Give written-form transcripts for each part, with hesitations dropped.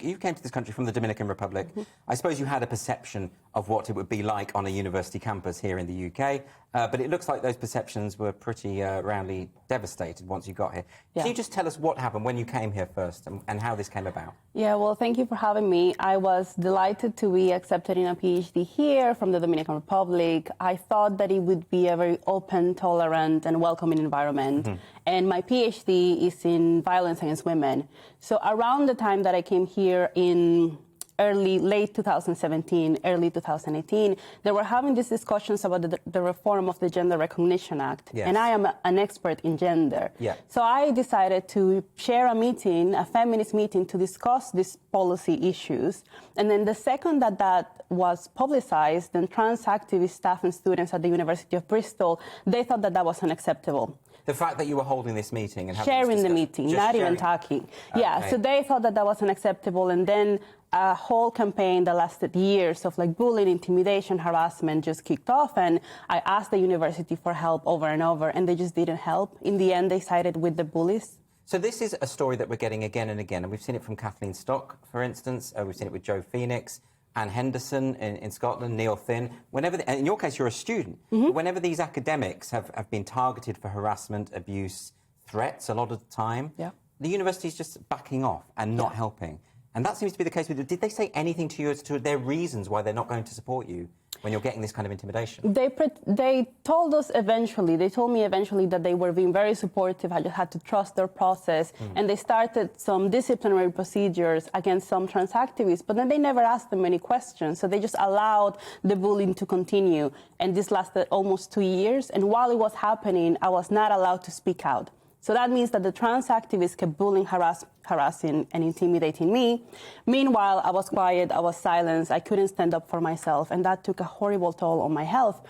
You came to this country from the Dominican Republic. I suppose you had a perception of what it would be like on a university campus here in the UK, but it looks like those perceptions were pretty roundly devastated once you got here. Yeah. Can you just tell us what happened when you came here first and how this came about? Yeah, well, thank you for having me. I was delighted to be accepted in a PhD here from the Dominican Republic. I thought that it would be a very open, tolerant, and welcoming environment. And my PhD is in violence against women. So around the time that I came here in late 2017, early 2018, they were having these discussions about the reform of the Gender Recognition Act. Yes. And I am an expert in gender. Yeah. So I decided to share a meeting, a feminist meeting, to discuss these policy issues. And then the second that was publicized, then trans activist staff and students at the University of Bristol, they thought that was unacceptable. The fact that you were holding this meeting and having sharing this the discussion, meeting, not even talking. Yeah, Okay. so they thought that was unacceptable, and then a whole campaign that lasted years of like bullying, intimidation, harassment just kicked off, and I asked the university for help over and over, and they just didn't help. In the end, they sided with the bullies. So this is a story that we're getting again and again, and we've seen it from Kathleen Stock, for instance. We've seen it with Joe Phoenix, Anne Henderson in Scotland, Neil Finn. And in your case, you're a student. Whenever these academics have been targeted for harassment, abuse, threats a lot of the time, the university's just backing off and not helping. And that seems to be the case with you. Did they say anything to you as to their reasons why they're not going to support you when you're getting this kind of intimidation? They told us eventually, they told me eventually that they were being very supportive. I just had to trust their process. And they started some disciplinary procedures against some trans activists, but then they never asked them any questions. So they just allowed the bullying to continue. And this lasted almost 2 years. And while it was happening, I was not allowed to speak out. So that means that the trans activists kept bullying, harassing, and intimidating me. Meanwhile, I was quiet, I was silenced, I couldn't stand up for myself, and that took a horrible toll on my health.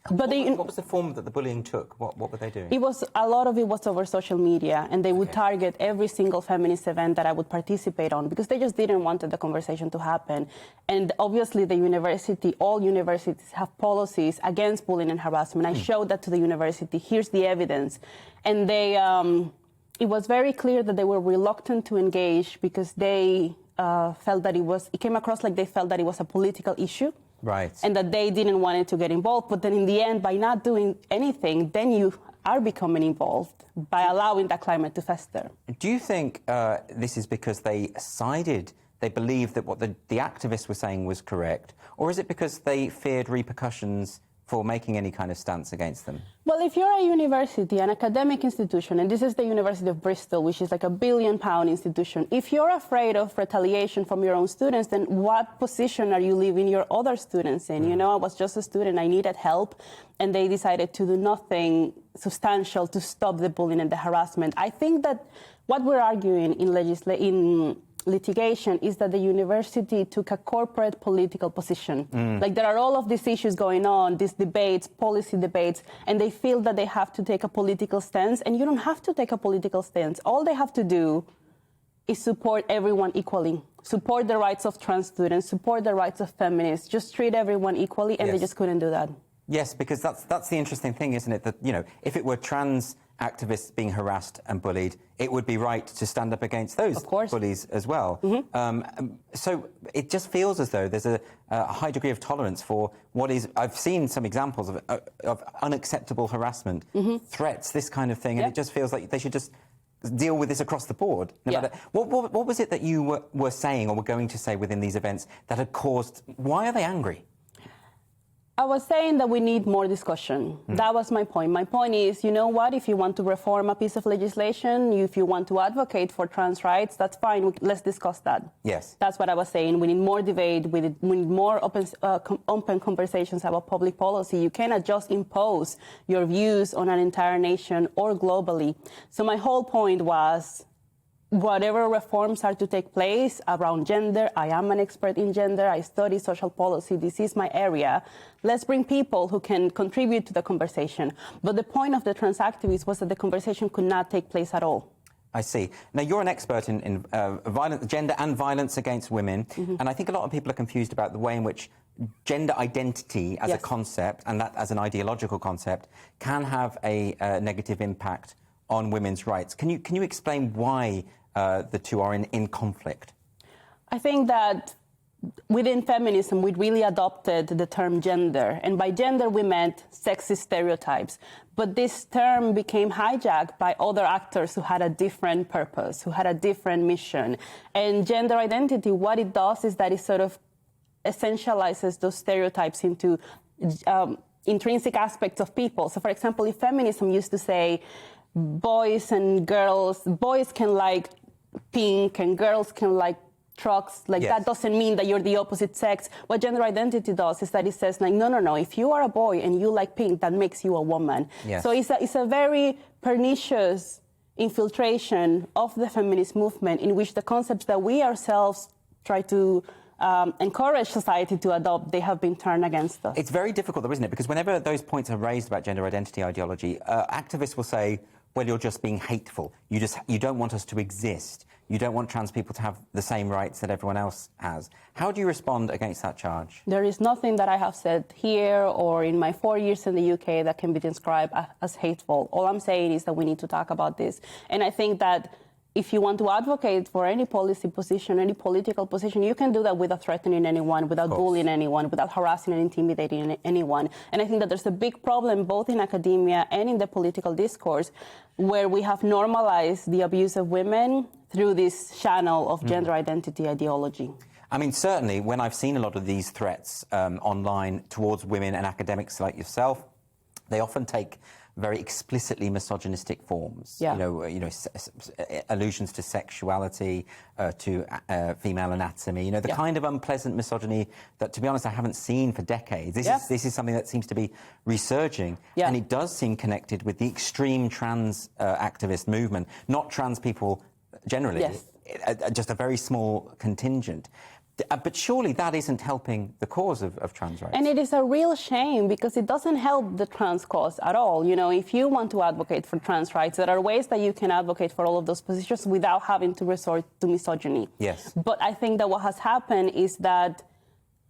What was the form that the bullying took? What were they doing? A lot of it was over social media, and they would target every single feminist event that I would participate on because they just didn't want the conversation to happen. And obviously all universities have policies against bullying and harassment. I showed that to the university. Here's the evidence. And it was very clear that they were reluctant to engage because they felt that it came across like they felt that it was a political issue. Right. And that they didn't want it to get involved. But then in the end, by not doing anything, then you are becoming involved by allowing that climate to fester. Do you think this is because they believed that what the activists were saying was correct? Or is it because they feared repercussions for making any kind of stance against them? Well, if you're a university, an academic institution, and this is the University of Bristol, which is like £1 billion institution, if you're afraid of retaliation from your own students, then what position are you leaving your other students in? You know, I was just a student, I needed help, and they decided to do nothing substantial to stop the bullying and the harassment. I think that what we're arguing in litigation is that the university took a corporate political position. Like there are all of these issues going on, these debates, policy debates, and they feel that they have to take a political stance, and you don't have to take a political stance. All they have to do is support everyone equally, support the rights of trans students, support the rights of feminists, just treat everyone equally, and they just couldn't do that. Yes, because that's the interesting thing, isn't it? That, you know, if it were trans activists being harassed and bullied, it would be right to stand up against those bullies as well. So it just feels as though there's a high degree of tolerance for what is... I've seen some examples of unacceptable harassment, threats, this kind of thing, and it just feels like they should just deal with this across the board. No matter, what was it that you were saying or were going to say within these events that had caused... Why are they angry? I was saying that we need more discussion. That was my point. My point is, you know what, if you want to reform a piece of legislation, if you want to advocate for trans rights, that's fine. Let's discuss that. Yes. That's what I was saying. We need more debate. We need more open conversations about public policy. You cannot just impose your views on an entire nation or globally. So my whole point was, whatever reforms are to take place around gender, I am an expert in gender, I study social policy, this is my area. Let's bring people who can contribute to the conversation. But the point of the trans activists was that the conversation could not take place at all. I see. Now, you're an expert in gender and violence against women, and I think a lot of people are confused about the way in which gender identity as a concept, and that as an ideological concept, can have a negative impact on women's rights. Can you explain why the two are in conflict? I think that within feminism, we really adopted the term gender. And by gender, we meant sexist stereotypes. But this term became hijacked by other actors who had a different purpose, who had a different mission. And gender identity, what it does is that it sort of essentializes those stereotypes into intrinsic aspects of people. So, for example, if feminism used to say boys can like pink and girls can like trucks, like that doesn't mean that you're the opposite sex. What gender identity does is that it says, like, no, if you are a boy and you like pink, that makes you a woman. Yes. So it's a very pernicious infiltration of the feminist movement in which the concepts that we ourselves try to encourage society to adopt, they have been turned against us. It's very difficult, though, isn't it? Because whenever those points are raised about gender identity ideology, activists will say, well, you're just being hateful. You don't want us to exist. You don't want trans people to have the same rights that everyone else has. How do you respond against that charge? There is nothing that I have said here or in my 4 years in the UK that can be described as hateful. All I'm saying is that we need to talk about this. And I think that if you want to advocate for any policy position, any political position, you can do that without threatening anyone, without bullying anyone, without harassing and intimidating anyone. And I think that there's a big problem both in academia and in the political discourse where we have normalized the abuse of women through this channel of gender identity ideology. I mean, certainly, when I've seen a lot of these threats online towards women and academics like yourself, they often take very explicitly misogynistic forms. Yeah. Allusions to sexuality, to female anatomy. The kind of unpleasant misogyny that, to be honest, I haven't seen for decades. This is something that seems to be resurging, and it does seem connected with the extreme trans activist movement. Not trans people generally, just a very small contingent. But surely that isn't helping the cause of trans rights. And it is a real shame because it doesn't help the trans cause at all. If you want to advocate for trans rights, there are ways that you can advocate for all of those positions without having to resort to misogyny. Yes. But I think that what has happened is that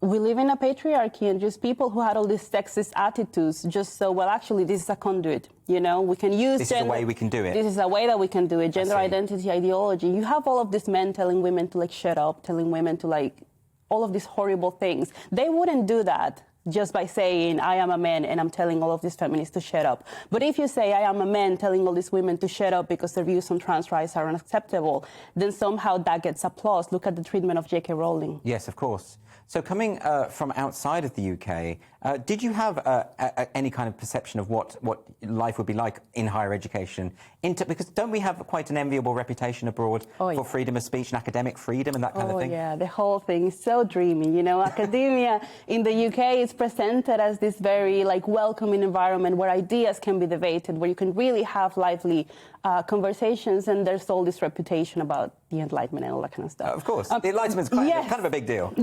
we live in a patriarchy and just people who had all these sexist attitudes just so, well, actually, this is a conduit. We can use this is a way we can do it. This is a way that we can do it. Gender identity ideology. You have all of these men telling women to, shut up, telling women to, all of these horrible things. They wouldn't do that just by saying, I am a man and I'm telling all of these feminists to shut up. But if you say, I am a man telling all these women to shut up because their views on trans rights are unacceptable, then somehow that gets applause. Look at the treatment of J.K. Rowling. Yes, of course. So coming from outside of the UK, did you have any kind of perception of what life would be like in higher education? Because don't we have quite an enviable reputation abroad for freedom of speech and academic freedom and that kind of thing? Oh, yeah, the whole thing is so dreamy. Academia in the UK is presented as this very welcoming environment where ideas can be debated, where you can really have lively conversations, and there's all this reputation about the Enlightenment and all that kind of stuff. Of course, the Enlightenment's kind of a big deal.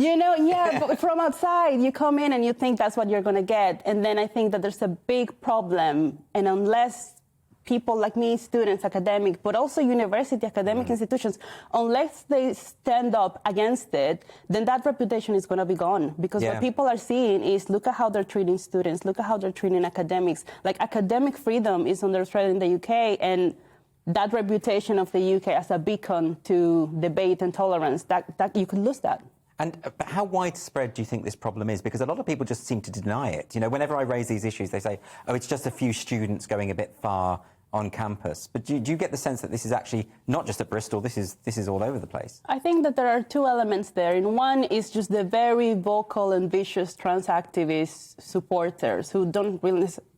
But from outside, you come in and you think that's what you're going to get. And then I think that there's a big problem. And unless people like me, students, academic, but also university academic institutions, unless they stand up against it, then that reputation is going to be gone. Because what people are seeing is, look at how they're treating students, look at how they're treating academics. Academic freedom is under threat in the UK, and that reputation of the UK as a beacon to debate and tolerance, that you could lose that. And how widespread do you think this problem is? Because a lot of people just seem to deny it. Whenever I raise these issues, they say, oh, it's just a few students going a bit far on campus. But do you get the sense that this is actually not just at Bristol, this is all over the place? I think that there are two elements there. And one is just the very vocal and vicious trans activist supporters who don't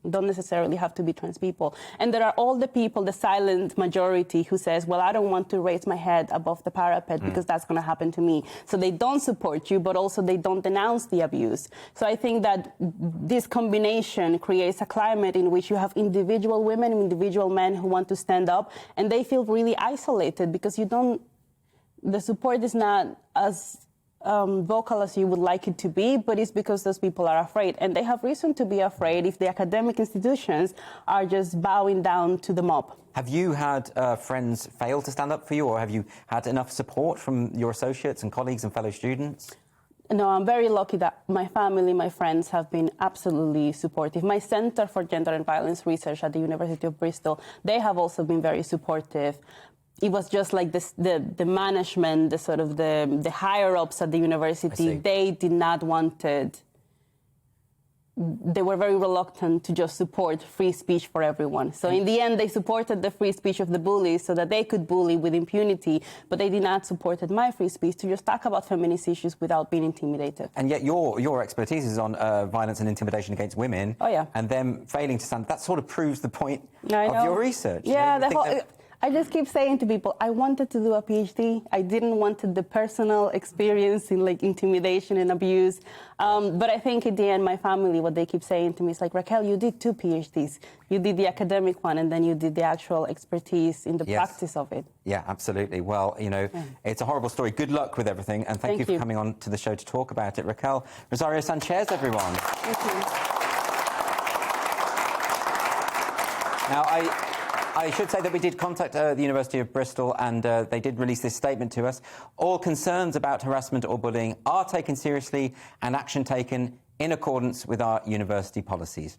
necessarily have to be trans people. And there are all the people, the silent majority, who says, well, I don't want to raise my head above the parapet because that's going to happen to me. So they don't support you, but also they don't denounce the abuse. So I think that this combination creates a climate in which you have individual women and individual men who want to stand up, and they feel really isolated because the support is not as vocal as you would like it to be, but it's because those people are afraid. And they have reason to be afraid if the academic institutions are just bowing down to the mob. Have you had friends fail to stand up for you, or have you had enough support from your associates and colleagues and fellow students? No, I'm very lucky that my family, my friends have been absolutely supportive. My Center for Gender and Violence Research at the University of Bristol, they have also been very supportive. it was just like this, the management, the sort of the higher ups at the university. They did not want it. They were very reluctant to just support free speech for everyone. So in the end, they supported the free speech of the bullies so that they could bully with impunity, but they did not support my free speech to just talk about feminist issues without being intimidated. And yet your expertise is on violence and intimidation against women. Oh, yeah. And them failing to stand, that sort of proves the point of your research. Yeah, I just keep saying to people, I wanted to do a PhD. I didn't want the personal experience in like intimidation and abuse. But I think at the end, my family, what they keep saying to me is like, Raquel, you did 2 PhDs. You did the academic one, and then you did the actual expertise in the practice of it. Yeah, absolutely. Well, you know, it's a horrible story. Good luck with everything. And thank you for coming on to the show to talk about it. Raquel Rosario Sanchez, everyone. Thank you. Now, I should say that we did contact the University of Bristol, and they did release this statement to us. All concerns about harassment or bullying are taken seriously and action taken in accordance with our university policies.